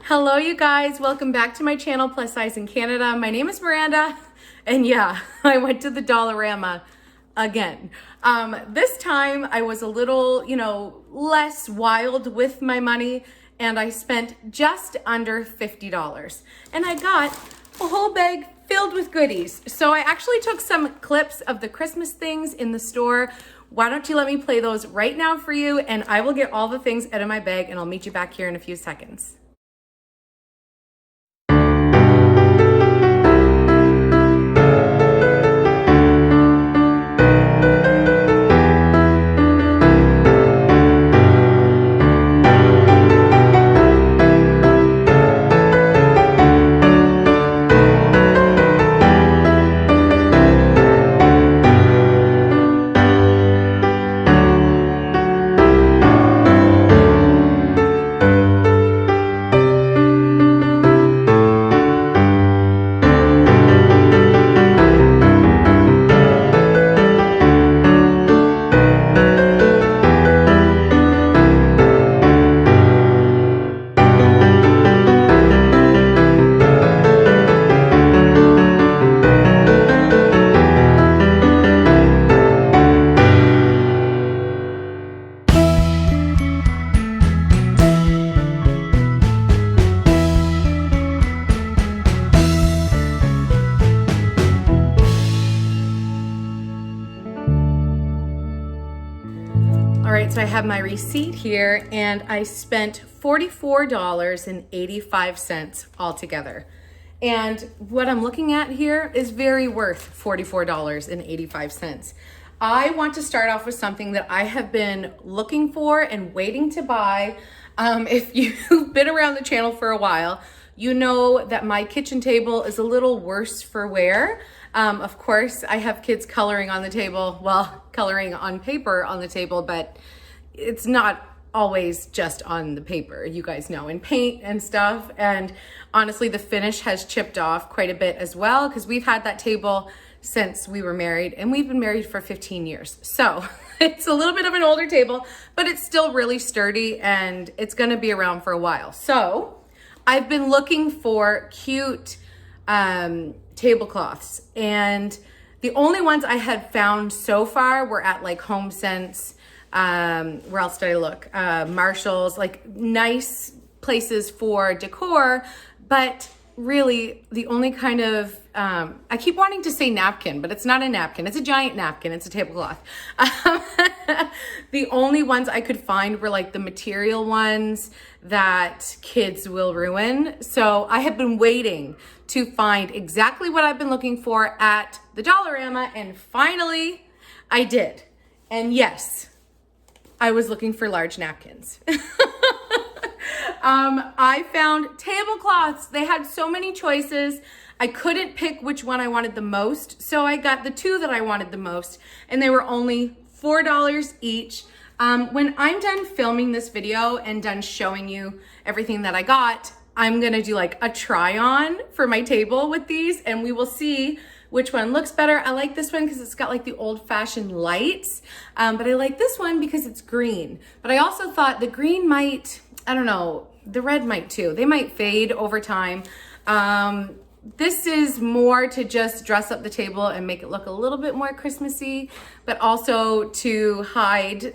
Hello you guys, welcome back to my channel, Plus Size in Canada. My name is Miranda, and yeah, I went to the Dollarama again. This time I was a little, less wild with my money, and I spent just under $50. And I got a whole bag filled with goodies. So I actually took some clips of the Christmas things in the store. Why don't you let me play those right now for you, and I will get all the things out of my bag, and I'll meet you back here in a few seconds. So I have my receipt here, and I spent $44.85 altogether. And what I'm looking at here is very worth $44.85. I want to start off with something that I have been looking for and waiting to buy. If you've been around the channel for a while, you know that my kitchen table is a little worse for wear. Of course, I have kids coloring on the table, well, coloring on paper on the table, but it's not always just on the paper, you guys know, and paint and stuff. And honestly, the finish has chipped off quite a bit as well, because we've had that table since we were married, and we've been married for 15 years. So it's a little bit of an older table, but it's still really sturdy, and it's gonna be around for a while. So I've been looking for cute tablecloths, and the only ones I had found so far were at like HomeSense. Where else did I look? Marshall's, like nice places for decor, but really the only kind of, I keep wanting to say napkin, but it's not a napkin. It's a giant napkin. It's a tablecloth. The only ones I could find were like the material ones that kids will ruin. So I have been waiting to find exactly what I've been looking for at the Dollarama, and finally I did. And yes, I was looking for large napkins. I found tablecloths. They had so many choices. I couldn't pick which one I wanted the most, so I got the two that I wanted the most, and they were only $4 each. When I'm done filming this video and done showing you everything that I got, I'm gonna do like a try on for my table with these, and we will see which one looks better. I like this one because it's got like the old-fashioned lights, but I like this one because it's green. But I also thought the green might, I don't know, the red might too. They might fade over time. This is more to just dress up the table and make it look a little bit more Christmassy, but also to hide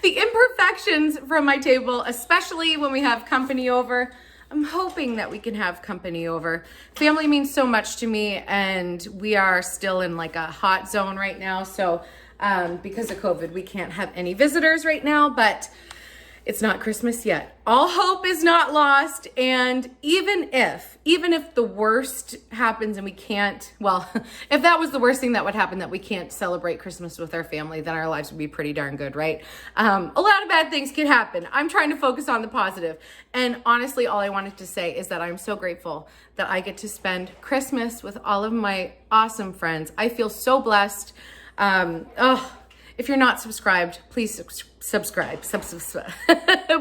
the imperfections from my table, especially when we have company over. I'm hoping that we can have company over. Family means so much to me, and we are still in like a hot zone right now. So because of COVID, we can't have any visitors right now, but it's not Christmas yet. All hope is not lost. And even if the worst happens and we can't, well, if that was the worst thing that would happen, that we can't celebrate Christmas with our family, then our lives would be pretty darn good, right? A lot of bad things can happen. I'm trying to focus on the positive. And honestly, all I wanted to say is that I'm so grateful that I get to spend Christmas with all of my awesome friends. I feel so blessed. If you're not subscribed, please subscribe.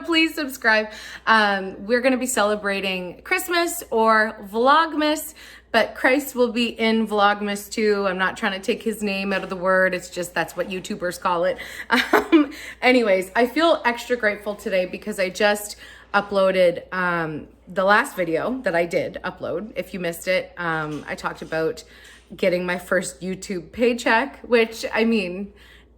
Please subscribe. We're going to be celebrating Christmas or Vlogmas, but Christ will be in Vlogmas too. I'm not trying to take his name out of the word. It's just that's what YouTubers call it. Anyways, I feel extra grateful today because I just uploaded the last video that I did upload. If you missed it, I talked about getting my first YouTube paycheck, which, I mean,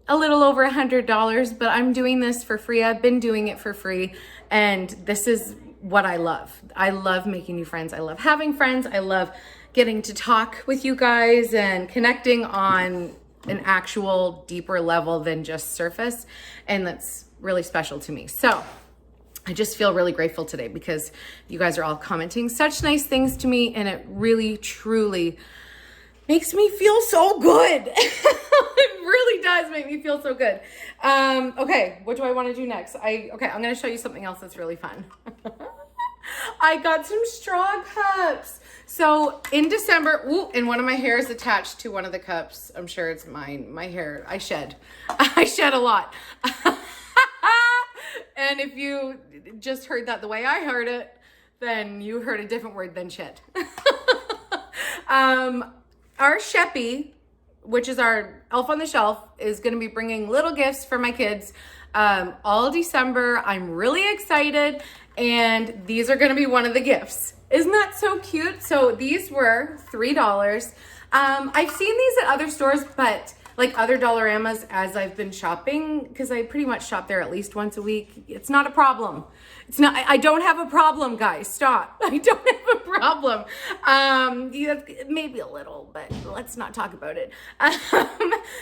a little over $100, but I'm doing this for free. I've been doing it for free, and this is what I love. I love making new friends. I love having friends. I love getting to talk with you guys and connecting on an actual deeper level than just surface, and that's really special to me. So I just feel really grateful today because you guys are all commenting such nice things to me, and it really, truly makes me feel so good. It really does make me feel so good. Okay, what do I want to do next? I'm going to show you something else that's really fun. I got some straw cups. So in December, and one of my hair is attached to one of the cups. I'm sure it's mine. My hair, I shed a lot. And if you just heard that the way I heard it, then you heard a different word than shed. Our Sheppy, which is our elf on the shelf, is going to be bringing little gifts for my kids all December. I'm really excited, and these are going to be one of the gifts. Isn't that so cute? So these were $3. I've seen these at other stores, but like other Dollaramas as I've been shopping, because I pretty much shop there at least once a week. It's not a problem. It's not, I don't have a problem, guys. Stop. I don't have a problem. Maybe a little, but let's not talk about it.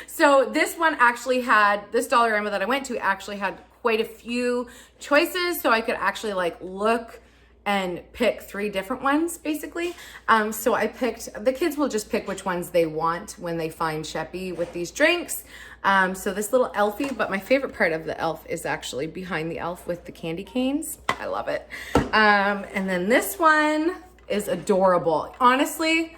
So this one actually had, this Dollarama that I went to actually had quite a few choices, so I could actually like look and pick 3 different ones, basically. So I picked, the kids will just pick which ones they want when they find Sheppy with these drinks. So this little elfie, but my favorite part of the elf is actually behind the elf with the candy canes. I love it. And then this one is adorable. Honestly,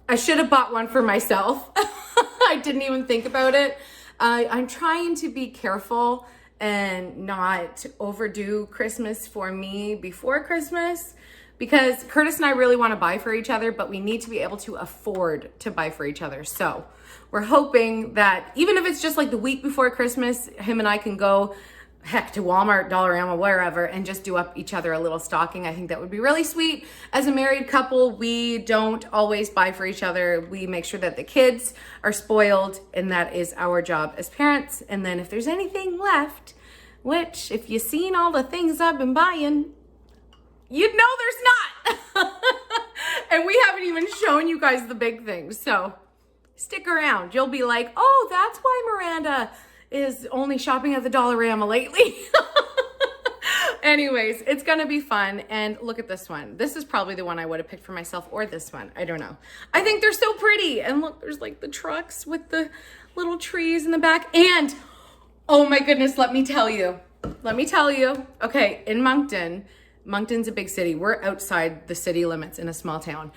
I should have bought one for myself. I didn't even think about it. I'm trying to be careful and not overdo Christmas for me before Christmas, because Curtis and I really want to buy for each other, but we need to be able to afford to buy for each other. So we're hoping that even if it's just like the week before Christmas, him and I can go, heck, to Walmart, Dollarama, wherever, and just do up each other a little stocking. I think that would be really sweet. As a married couple, we don't always buy for each other. We make sure that the kids are spoiled, and that is our job as parents. And then if there's anything left, which if you've seen all the things I've been buying, you'd know there's not. And we haven't even shown you guys the big things. So stick around. You'll be like, oh, that's why Miranda is only shopping at the Dollarama lately. Anyways, it's gonna be fun. And look at this one. This is probably the one I would have picked for myself, or this one. I don't know. I think they're so pretty. And look, there's like the trucks with the little trees in the back. And oh my goodness, let me tell you. Okay, in Moncton's a big city. We're outside the city limits in a small town.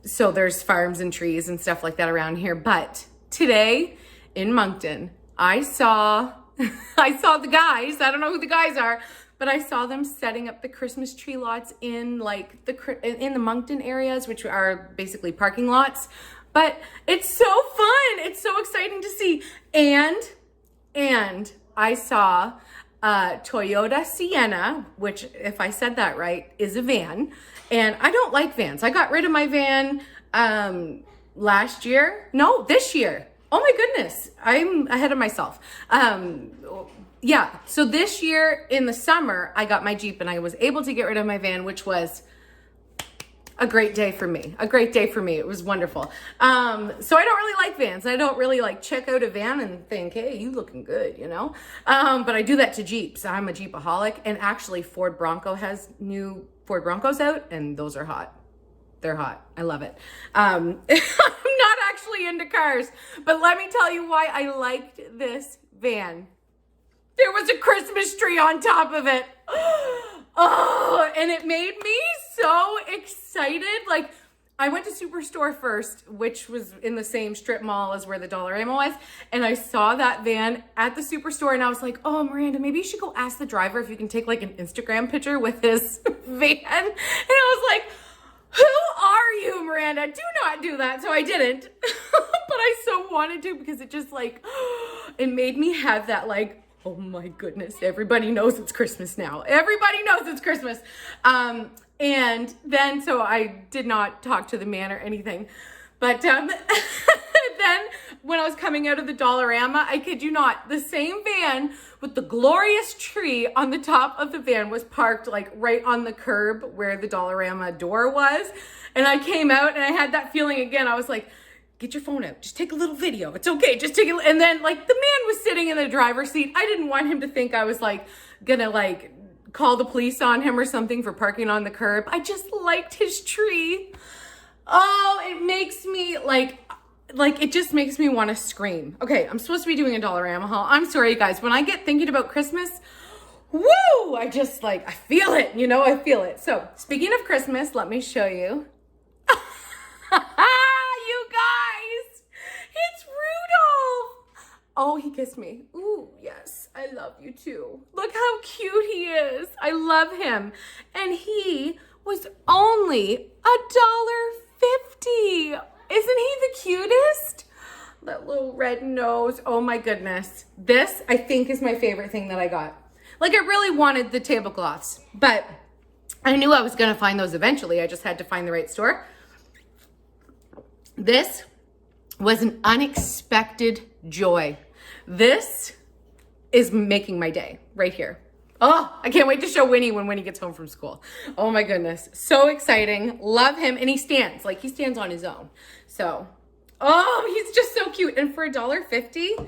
So there's farms and trees and stuff like that around here. But today in Moncton, I saw the guys. I don't know who the guys are, but I saw them setting up the Christmas tree lots in like in the Moncton areas, which are basically parking lots. But it's so fun. It's so exciting to see. And I saw Toyota Sienna, which, if I said that right, is a van. And I don't like vans. I got rid of my van last year. No, this year. Oh my goodness, I'm ahead of myself. Yeah, so this year in the summer, I got my Jeep and I was able to get rid of my van, which was a great day for me. It was wonderful. So I don't really like vans. I don't really like check out a van and think, hey, you looking good, you know? But I do that to Jeeps. I'm a Jeepaholic. And actually Ford Bronco has new Ford Broncos out, and those are hot. They're hot. I love it. I'm not actually into cars, but let me tell you why I liked this van. There was a Christmas tree on top of it. Oh, and it made me so excited. Like, I went to Superstore first, which was in the same strip mall as where the Dollarama was, and I saw that van at the Superstore, and I was like, oh, Miranda, maybe you should go ask the driver if you can take like an Instagram picture with his van. And I was like, who are you, Miranda? Do not do that. So I didn't, but I so wanted to, because it just like, it made me have that like, Oh my goodness, everybody knows it's Christmas now. Everybody knows it's Christmas. And then, so I did not talk to the man or anything. But then when I was coming out of the Dollarama, I kid you not, the same van with the glorious tree on the top of the van was parked like right on the curb where the Dollarama door was. And I came out and I had that feeling again. I was like, get your phone out. Just take a little video. It's okay. Just take it. And then like the man was sitting in the driver's seat. I didn't want him to think I was like gonna like call the police on him or something for parking on the curb. I just liked his tree. Oh, it makes me like it just makes me want to scream. Okay, I'm supposed to be doing a Dollarama haul. I'm sorry, you guys. When I get thinking about Christmas, woo, I just like, I feel it, you know, I feel it. So speaking of Christmas, let me show you. You guys, it's Rudolph. Oh, he kissed me. Ooh, yes, I love you too. Look how cute he is. I love him. And he was only $1.50. Isn't he the cutest? That little red nose. Oh my goodness. This, I think, is my favorite thing that I got. Like, I really wanted the tablecloths, but I knew I was going to find those eventually. I just had to find the right store. This was an unexpected joy. This is making my day right here. Oh, I can't wait to show Winnie when Winnie gets home from school. Oh my goodness. So exciting. Love him. And he stands on his own. So, oh, he's just so cute. And for $1.50,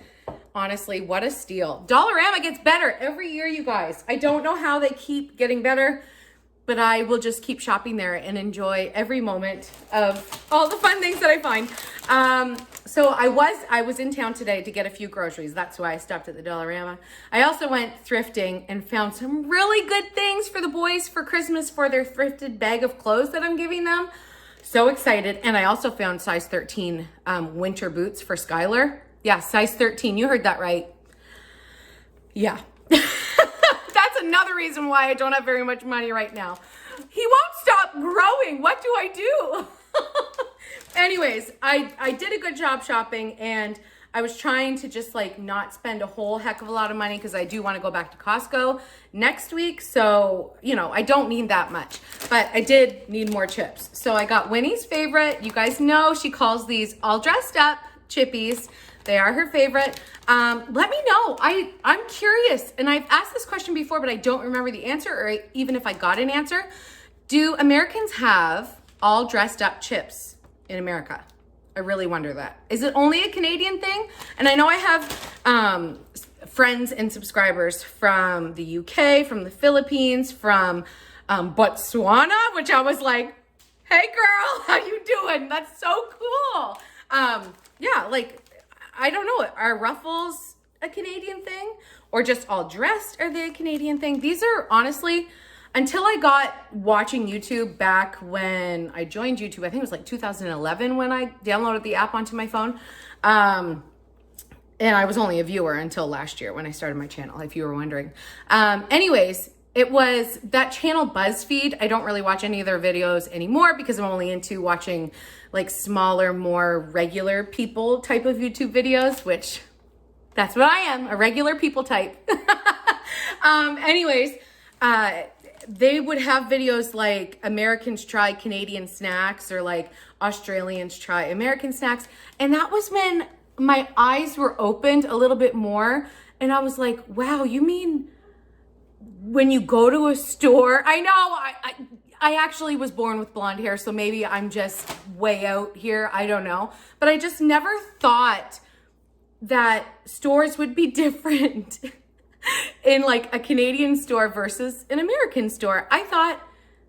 honestly, what a steal. Dollarama gets better every year, you guys. I don't know how they keep getting better, but I will just keep shopping there and enjoy every moment of all the fun things that I find. So I was in town today to get a few groceries. That's why I stopped at the Dollarama. I also went thrifting and found some really good things for the boys for Christmas for their thrifted bag of clothes that I'm giving them. So excited. And I also found size 13 winter boots for Skylar. Yeah, size 13. You heard that right. Yeah. That's another reason why I don't have very much money right now. He won't stop growing. What do I do? Anyways, I did a good job shopping, and I was trying to just like not spend a whole heck of a lot of money because I do want to go back to Costco next week. So, you know, I don't need that much, but I did need more chips. So I got Winnie's favorite. You guys know she calls these all dressed up chippies. They are her favorite. Let me know. I'm curious, and I've asked this question before, but I don't remember the answer, or even if I got an answer. Do Americans have all dressed up chips in America? I really wonder that. Is it only a Canadian thing? And I know I have friends and subscribers from the UK, from the Philippines, from Botswana, which I was like, hey girl, how you doing? That's so cool. Yeah, like, I don't know, are ruffles a Canadian thing? Or just all dressed, are they a Canadian thing? These are honestly, until I got watching YouTube back when I joined YouTube, I think it was like 2011 when I downloaded the app onto my phone. And I was only a viewer until last year when I started my channel, if you were wondering. Anyways, it was that channel BuzzFeed. I don't really watch any of their videos anymore because I'm only into watching like smaller, more regular people type of YouTube videos, which that's what I am, a regular people type. Anyways, they would have videos like Americans try Canadian snacks or like Australians try American snacks. And that was when my eyes were opened a little bit more. And I was like, wow, you mean when you go to a store? I know I actually was born with blonde hair, so maybe I'm just way out here. I don't know. But I just never thought that stores would be different in like a Canadian store versus an American store. I thought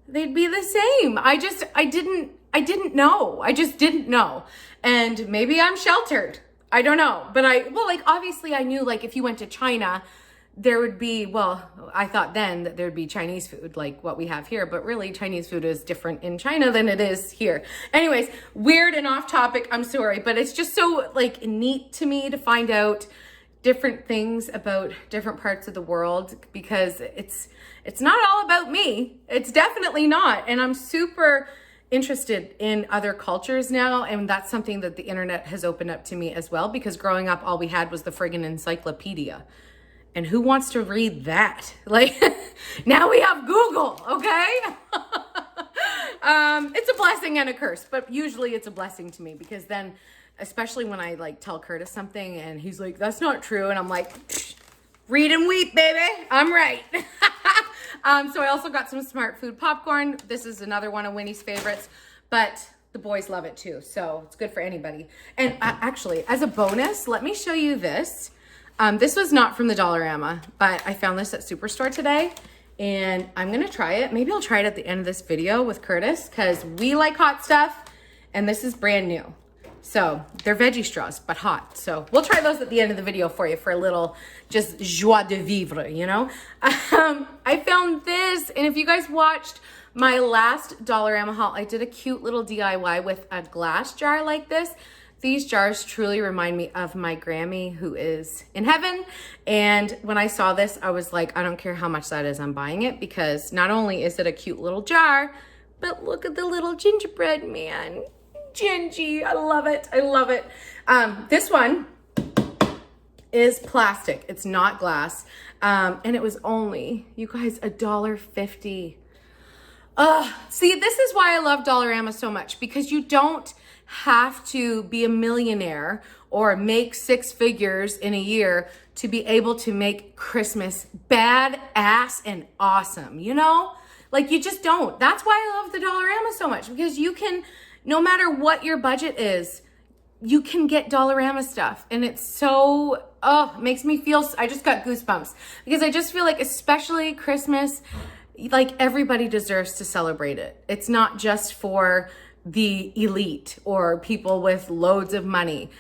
they'd be the same. I didn't know. I just didn't know. And maybe I'm sheltered. I don't know. But like obviously I knew like if you went to China, there would be, well, I thought then that there'd be Chinese food like what we have here, but really Chinese food is different in China than it is here. Anyways, weird and off topic, I'm sorry, but it's just so like neat to me to find out different things about different parts of the world because it's not all about me. It's definitely not. And I'm super interested in other cultures now, and that's something that the internet has opened up to me as well, because growing up all we had was the friggin' encyclopedia. And who wants to read that? Like, now we have Google, okay? It's a blessing and a curse, but usually it's a blessing to me because then, especially when I like tell Curtis something and he's like, that's not true. And I'm like, read and weep, baby. I'm right. So I also got some Smart Food popcorn. This is another one of Winnie's favorites, but the boys love it too. So it's good for anybody. And actually, as a bonus, let me show you this. This was not from the Dollarama, but I found this at Superstore today and I'm gonna try it. Maybe I'll try it at the end of this video with Curtis because we like hot stuff and this is brand new. So they're veggie straws, but hot. So we'll try those at the end of the video for you for a little just joie de vivre, you know? I found this, and if you guys watched my last Dollarama haul, I did a cute little DIY with a glass jar like this. These jars truly remind me of my Grammy who is in heaven. And when I saw this, I was like, I don't care how much that is, I'm buying it because not only is it a cute little jar, but look at the little gingerbread man. Gingy, I love it, I love it. This one is plastic, it's not glass. And it was only, you guys, $1.50. See, this is why I love Dollarama so much because you don't have to be a millionaire or make 6 figures in a year to be able to make Christmas badass and awesome, you know? Like you just don't. That's why I love the Dollarama so much because you can, no matter what your budget is, you can get Dollarama stuff. And it's so, it makes me feel, I just got goosebumps because I just feel like, especially Christmas, like everybody deserves to celebrate it. It's not just for the elite or people with loads of money.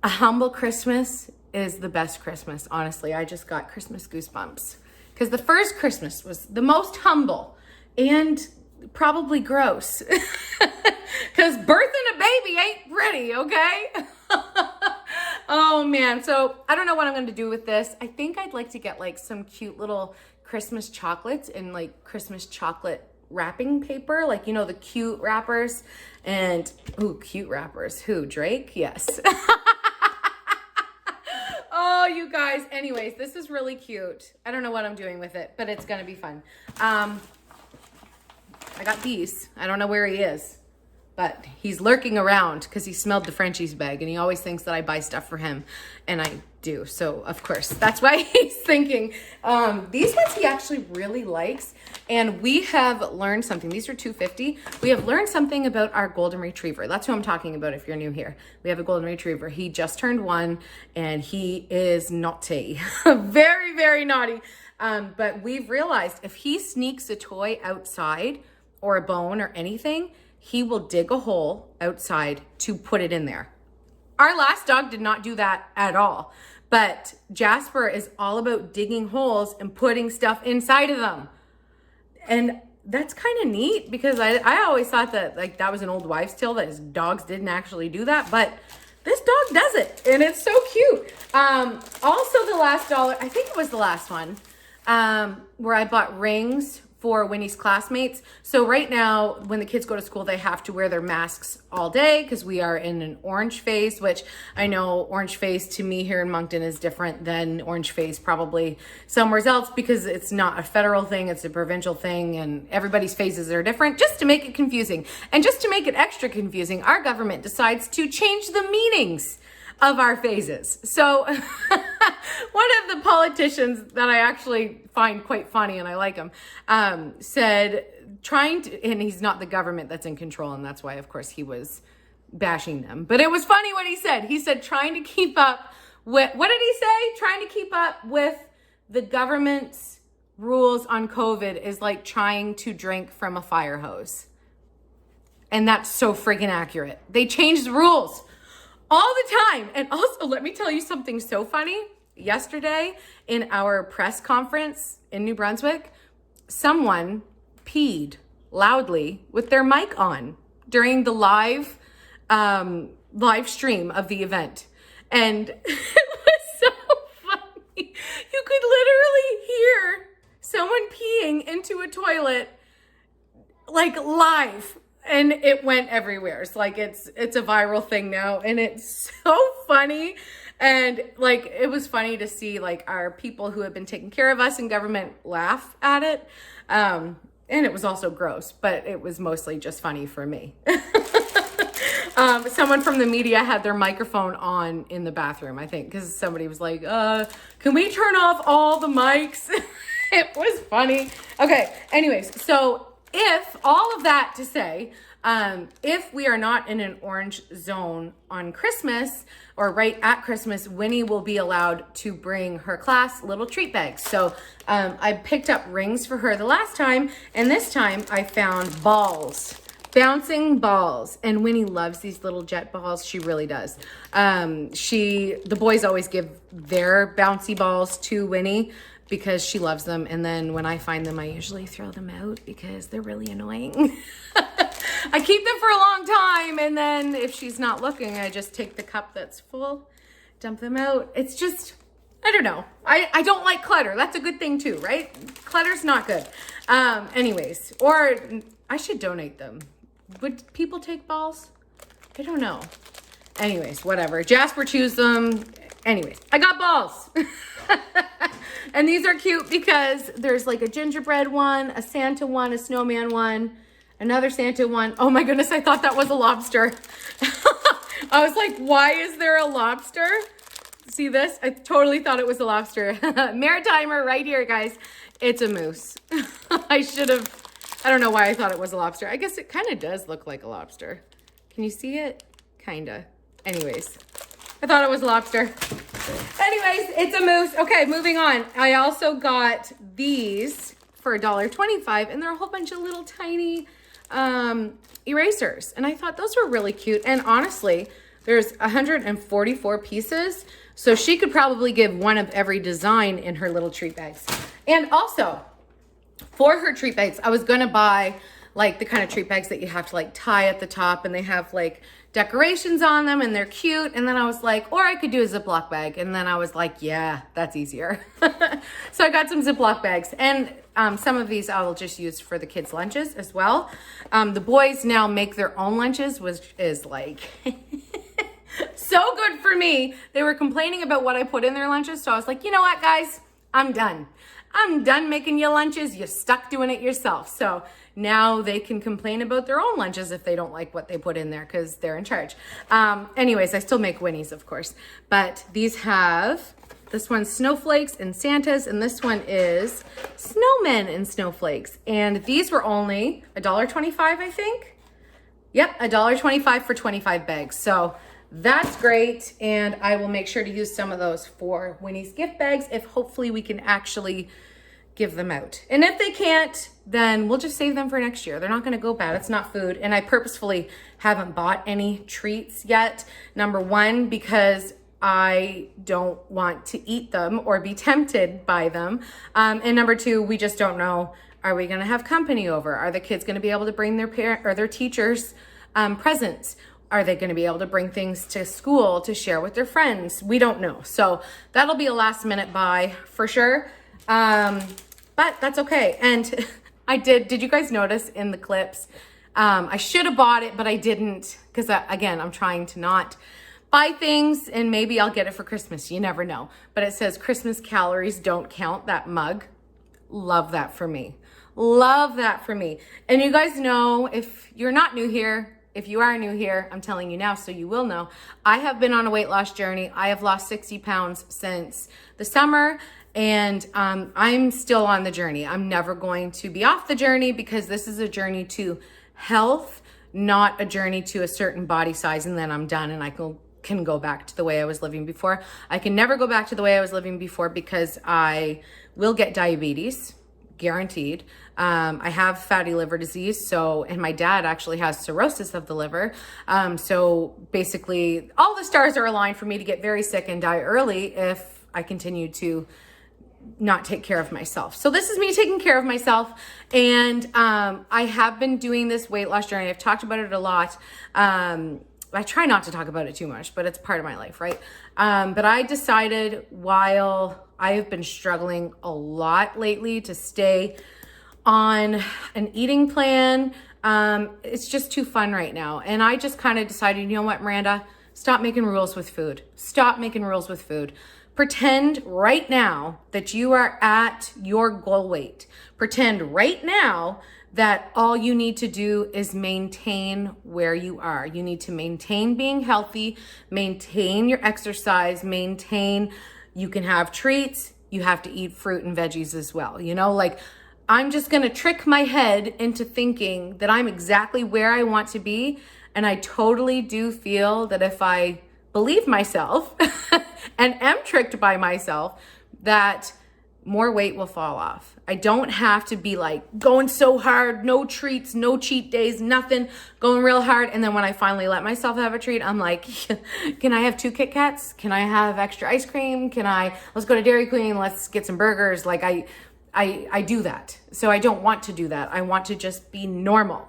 A humble Christmas is the best Christmas, honestly. I just got Christmas goosebumps because the first Christmas was the most humble and probably gross because birthing a baby ain't pretty, okay? Oh man, so I don't know what I'm gonna do with this. I think I'd like to get like some cute little Christmas chocolates in like Christmas chocolate wrapping paper, like, you know, the cute wrappers. And ooh, cute wrappers. Who, Drake? Yes. Oh, you guys. Anyways, this is really cute. I don't know what I'm doing with it, but it's gonna be fun. I got these. I don't know where he is, but he's lurking around because he smelled the Frenchie's bag and he always thinks that I buy stuff for him, and I do. So of course, that's why he's thinking. These ones he actually really likes, and we have learned something. These are $2.50. We have learned something about our golden retriever. That's who I'm talking about if you're new here. We have a golden retriever. He just turned 1 and he is naughty. Very, very naughty. But we've realized if he sneaks a toy outside or a bone or anything, he will dig a hole outside to put it in there. Our last dog did not do that at all, but Jasper is all about digging holes and putting stuff inside of them. And that's kind of neat because I always thought that like that was an old wives' tale that his dogs didn't actually do that, but this dog does it and it's so cute. Also the last dollar, I think it was the last one, where I bought rings for Winnie's classmates. So right now, when the kids go to school, they have to wear their masks all day because we are in an orange phase, which I know orange phase to me here in Moncton is different than orange phase probably somewhere else because it's not a federal thing, it's a provincial thing, and everybody's phases are different, just to make it confusing. And just to make it extra confusing, our government decides to change the meanings of our phases. So one of the politicians that I actually find quite funny and I like him, said trying to, and he's not the government that's in control, and that's why of course he was bashing them. But it was funny what he said. He said trying to keep up with, what did he say? Trying to keep up with the government's rules on COVID is like trying to drink from a fire hose. And that's so friggin' accurate. They changed the rules all the time. And also, let me tell you something so funny. Yesterday in our press conference in New Brunswick, someone peed loudly with their mic on during the live stream of the event. And it was so funny. You could literally hear someone peeing into a toilet like live. And it went everywhere. It's like it's a viral thing now, and it's so funny. And like, it was funny to see like our people who have been taking care of us in government laugh at it. And it was also gross, but it was mostly just funny for me. Someone from the media had their microphone on in the bathroom, I think, because somebody was like, can we turn off all the mics? It was funny. Okay, anyways, so if all of that to say, if we are not in an orange zone on Christmas or right at Christmas, Winnie will be allowed to bring her class little treat bags. So I picked up rings for her the last time, and this time I found balls. Bouncing balls, and Winnie loves these little jet balls. She really does. The boys always give their bouncy balls to Winnie because she loves them, and then when I find them, I usually throw them out because they're really annoying. I keep them for a long time, and then if she's not looking, I just take the cup that's full, dump them out. It's just, I don't know. I don't like clutter. That's a good thing too, right? Clutter's not good. Anyways, or I should donate them. Would people take balls? I don't know. Anyways, whatever. Jasper chews them. Anyways, I got balls. And these are cute because there's like a gingerbread one, a Santa one, a snowman one, another Santa one. Oh my goodness, I thought that was a lobster. I was like, why is there a lobster? See this? I totally thought it was a lobster. Maritimer right here, guys. It's a moose. I don't know why I thought it was a lobster. I guess it kind of does look like a lobster. Can you see it? Kinda. Anyways, I thought it was a lobster. Anyways, it's a moose. Okay, moving on. I also got these for $1.25, and they're a whole bunch of little tiny erasers. And I thought those were really cute. And honestly, there's 144 pieces. So she could probably give one of every design in her little treat bags. And also, for her treat bags, I was gonna buy like the kind of treat bags that you have to like tie at the top, and they have like decorations on them and they're cute. And then I was like, or I could do a Ziploc bag. And then I was like, yeah, that's easier. So I got some Ziploc bags, and some of these I will just use for the kids' lunches as well. The boys now make their own lunches, which is like so good for me. They were complaining about what I put in their lunches. So I was like, you know what, guys, I'm done. I'm done making you lunches. You're stuck doing it yourself. So now they can complain about their own lunches if they don't like what they put in there, because they're in charge. Anyways, I still make Winnie's, of course. But these have, this one's snowflakes and Santas, and this one is snowmen and snowflakes. And these were only $1.25, I think. Yep, $1.25 for 25 bags. So that's great. And I will make sure to use some of those for Winnie's gift bags if hopefully we can actually give them out. And if they can't, then we'll just save them for next year. They're not going to go bad. It's not food. And I purposefully haven't bought any treats yet. Number one, because I don't want to eat them or be tempted by them. And number two, we just don't know. Are we going to have company over? Are the kids going to be able to bring their parent or their teachers presents? Are they going to be able to bring things to school to share with their friends? We don't know. So that'll be a last minute buy for sure. But that's okay. And did you guys notice in the clips? I should have bought it, but I didn't, because again, I'm trying to not buy things, and maybe I'll get it for Christmas. You never know. But it says Christmas calories don't count, that mug. Love that for me. Love that for me. And you guys know, if you're not new here, if you are new here, I'm telling you now so you will know, I have been on a weight loss journey. I have lost 60 pounds since the summer, and I'm still on the journey. I'm never going to be off the journey, because this is a journey to health, not a journey to a certain body size and then I'm done and I can go back to the way I was living before. I can never go back to the way I was living before, because I will get diabetes, guaranteed. I have fatty liver disease, and my dad actually has cirrhosis of the liver. So basically all the stars are aligned for me to get very sick and die early if I continue to not take care of myself. So this is me taking care of myself. And I have been doing this weight loss journey. I've talked about it a lot. I try not to talk about it too much, but it's part of my life, right? But I decided, while I have been struggling a lot lately to stay on an eating plan, it's just too fun right now. And I just kind of decided, you know what, Miranda, Stop making rules with food. Stop making rules with food. Pretend right now that you are at your goal weight. Pretend right now that all you need to do is maintain where you are. You need to maintain being healthy, maintain your exercise, maintain, you can have treats, you have to eat fruit and veggies as well. You know, like I'm just gonna trick my head into thinking that I'm exactly where I want to be. And I totally do feel that if I believe myself and am tricked by myself, that more weight will fall off. I don't have to be like going so hard, no treats, no cheat days, nothing, going real hard. And then when I finally let myself have a treat, I'm like, can I have 2 Kit Kats? Can I have extra ice cream? Let's go to Dairy Queen, let's get some burgers. Like I do that. So I don't want to do that. I want to just be normal.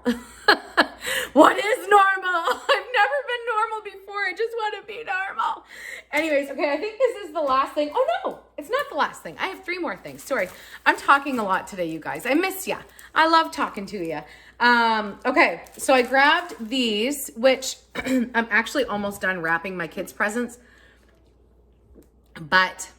What is normal? I've never been normal before. I just want to be normal. Anyways, okay, I think this is the last thing. Oh no, it's not the last thing. I have 3 more things. Sorry, I'm talking a lot today, you guys. I miss ya. I love talking to you. Okay, so I grabbed these, which I'm actually almost done wrapping my kids' presents, but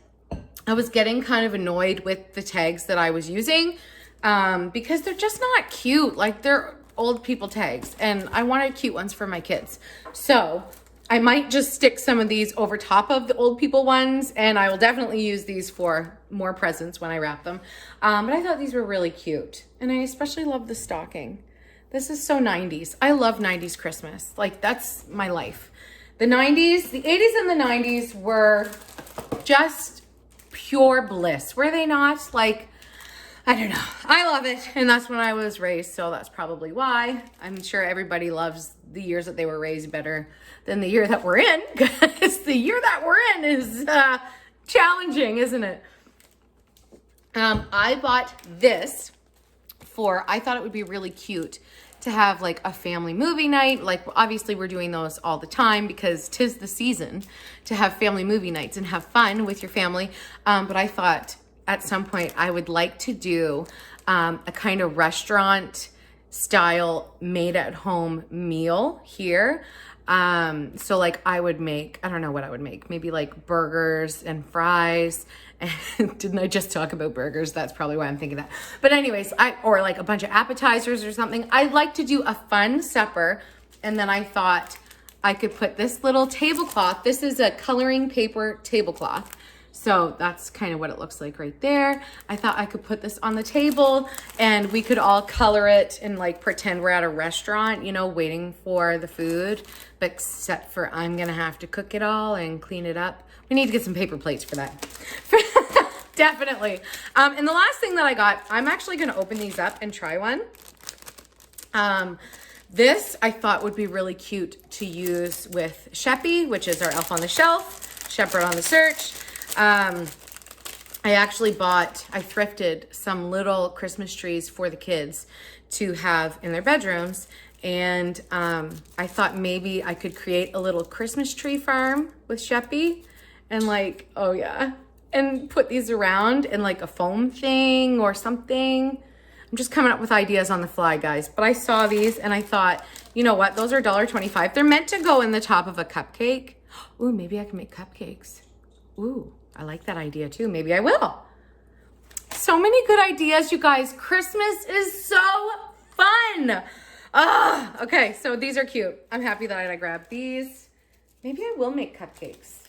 I was getting kind of annoyed with the tags that I was using because they're just not cute. Like they're old people tags and I wanted cute ones for my kids. So I might just stick some of these over top of the old people ones, and I will definitely use these for more presents when I wrap them. But I thought these were really cute, and I especially love the stocking. This is so 90s. I love 90s Christmas. Like that's my life. The 90s, the 80s and the 90s were just pure bliss, were they not? Like, I don't know. I love it. And that's when I was raised. So that's probably why. I'm sure everybody loves the years that they were raised better than the year that we're in, because the year that we're in is challenging, isn't it? I bought this I thought it would be really cute to have like a family movie night. Like obviously we're doing those all the time because 'tis the season to have family movie nights and have fun with your family. But I thought at some point I would like to do a kind of restaurant style made at home meal here. So like I would make, I don't know what I would make, maybe like burgers and fries. And didn't I just talk about burgers? That's probably why I'm thinking that. But anyways, or like a bunch of appetizers or something. I'd like to do a fun supper. And then I thought I could put this little tablecloth. This is a coloring paper tablecloth. So that's kind of what it looks like right there. I thought I could put this on the table and we could all color it and like pretend we're at a restaurant, you know, waiting for the food, but except for I'm gonna have to cook it all and clean it up. We need to get some paper plates for that. Definitely. And the last thing that I got, I'm actually gonna open these up and try one. This I thought would be really cute to use with Sheppy, which is our elf on the shelf, Shepherd on the search. I thrifted some little Christmas trees for the kids to have in their bedrooms. And I thought maybe I could create a little Christmas tree farm with Sheppy and like, oh yeah, and put these around in like a foam thing or something. I'm just coming up with ideas on the fly, guys. But I saw these and I thought, you know what? Those are $1.25. They're meant to go in the top of a cupcake. Ooh, maybe I can make cupcakes. Ooh, I like that idea too. Maybe I will. So many good ideas, you guys. Christmas is so fun. Okay, so these are cute. I'm happy that I grabbed these. Maybe I will make cupcakes.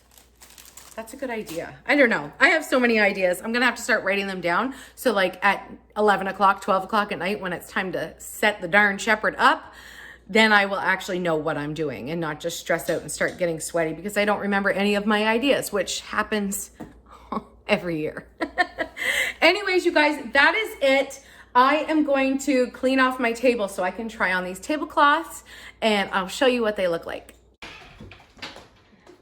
That's a good idea. I don't know. I have so many ideas. I'm gonna have to start writing them down. So like at 11 o'clock, 12 o'clock at night, when it's time to set the darn shepherd up, then I will actually know what I'm doing and not just stress out and start getting sweaty because I don't remember any of my ideas, which happens every year. Anyways, you guys, that is it. I am going to clean off my table so I can try on these tablecloths and I'll show you what they look like.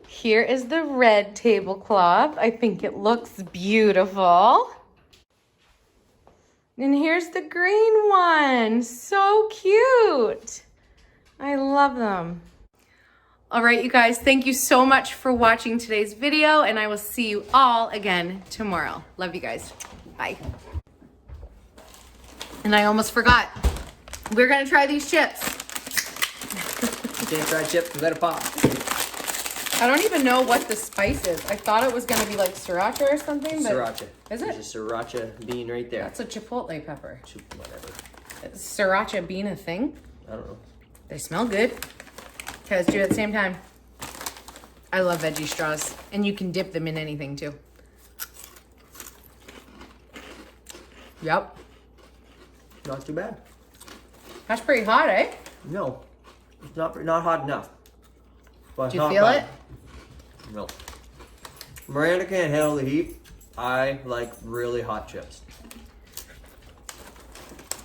Here is the red tablecloth. I think it looks beautiful. And here's the green one. So cute. I love them. All right, you guys, thank you so much for watching today's video, and I will see you all again tomorrow. Love you guys. Bye. And I almost forgot. We're gonna try these chips. You can't try chips without a pop. I don't even know what the spice is. I thought it was gonna be like sriracha or something, but Sriracha. Is it? There's a sriracha bean right there. That's a chipotle pepper. Whatever. Is sriracha bean a thing? I don't know. They smell good. Okay, let's do it at the same time. I love veggie straws, and you can dip them in anything too. Yep. Not too bad. That's pretty hot, eh? No, it's not hot enough. But Do you feel it? No. Miranda can't handle the heat. I like really hot chips.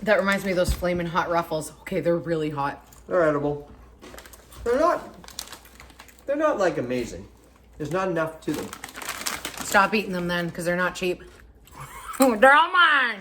That reminds me of those flaming hot Ruffles. Okay, they're really hot. They're edible. They're not like amazing. There's not enough to them. Stop eating them then, because they're not cheap. They're all mine.